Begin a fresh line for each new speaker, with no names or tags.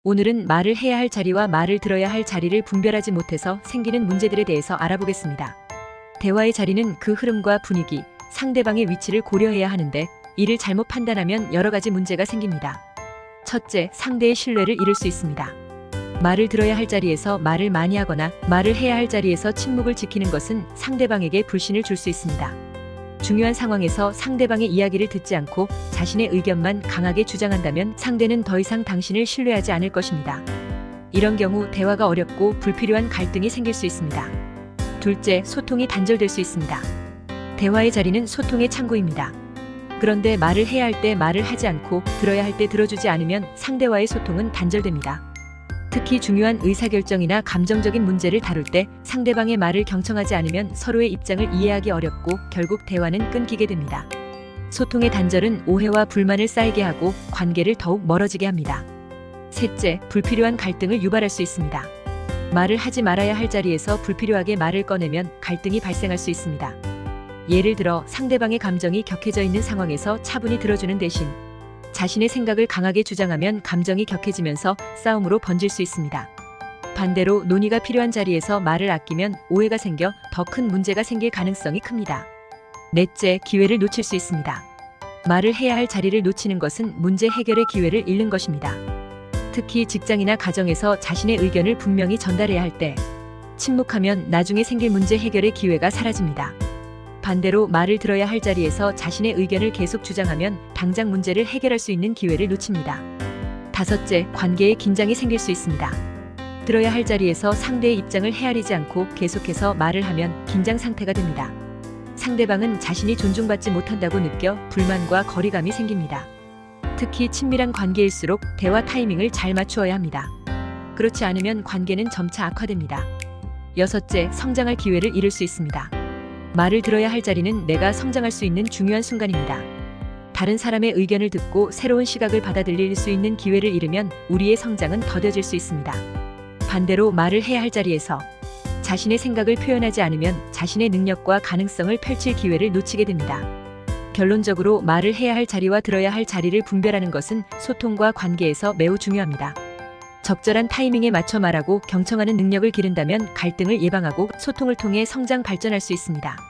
오늘은 말을 해야 할 자리와 말을 들어야 할 자리를 분별하지 못해서 생기는 문제들에 대해서 알아보겠습니다. 대화의 자리는 그 흐름과 분위기, 상대방의 위치를 고려해야 하는데 이를 잘못 판단하면 여러 가지 문제가 생깁니다. 첫째, 상대의 신뢰를 잃을 수 있습니다. 말을 들어야 할 자리에서 말을 많이 하거나 말을 해야 할 자리에서 침묵을 지키는 것은 상대방에게 불신을 줄 수 있습니다. 중요한 상황에서 상대방의 이야기를 듣지 않고 자신의 의견만 강하게 주장한다면 상대는 더 이상 당신을 신뢰하지 않을 것입니다. 이런 경우 대화가 어렵고 불필요한 갈등이 생길 수 있습니다. 둘째, 소통이 단절될 수 있습니다. 대화의 자리는 소통의 창구입니다. 그런데 말을 해야 할 때 말을 하지 않고 들어야 할 때 들어주지 않으면 상대와의 소통은 단절됩니다. 특히 중요한 의사결정이나 감정적인 문제를 다룰 때 상대방의 말을 경청하지 않으면 서로의 입장을 이해하기 어렵고 결국 대화는 끊기게 됩니다. 소통의 단절은 오해와 불만을 쌓이게 하고 관계를 더욱 멀어지게 합니다. 셋째, 불필요한 갈등을 유발할 수 있습니다. 말을 하지 말아야 할 자리에서 불필요하게 말을 꺼내면 갈등이 발생할 수 있습니다. 예를 들어 상대방의 감정이 격해져 있는 상황에서 차분히 들어주는 대신 자신의 생각을 강하게 주장하면 감정이 격해지면서 싸움으로 번질 수 있습니다. 반대로 논의가 필요한 자리에서 말을 아끼면 오해가 생겨 더 큰 문제가 생길 가능성이 큽니다. 넷째, 기회를 놓칠 수 있습니다. 말을 해야 할 자리를 놓치는 것은 문제 해결의 기회를 잃는 것입니다. 특히 직장이나 가정에서 자신의 의견을 분명히 전달해야 할 때 침묵하면 나중에 생길 문제 해결의 기회가 사라집니다. 반대로 말을 들어야 할 자리에서 자신의 의견을 계속 주장하면 당장 문제를 해결할 수 있는 기회를 놓칩니다. 다섯째, 관계에 긴장이 생길 수 있습니다. 들어야 할 자리에서 상대의 입장을 헤아리지 않고 계속해서 말을 하면 긴장 상태가 됩니다. 상대방은 자신이 존중받지 못한다고 느껴 불만과 거리감이 생깁니다. 특히 친밀한 관계일수록 대화 타이밍을 잘 맞추어야 합니다. 그렇지 않으면 관계는 점차 악화됩니다. 여섯째, 성장할 기회를 잃을 수 있습니다. 말을 들어야 할 자리는 내가 성장할 수 있는 중요한 순간입니다. 다른 사람의 의견을 듣고 새로운 시각을 받아들일 수 있는 기회를 잃으면 우리의 성장은 더뎌질 수 있습니다. 반대로 말을 해야 할 자리에서 자신의 생각을 표현하지 않으면 자신의 능력과 가능성을 펼칠 기회를 놓치게 됩니다. 결론적으로 말을 해야 할 자리와 들어야 할 자리를 분별하는 것은 소통과 관계에서 매우 중요합니다. 적절한 타이밍에 맞춰 말하고 경청하는 능력을 기른다면 갈등을 예방하고 소통을 통해 성장 발전할 수 있습니다.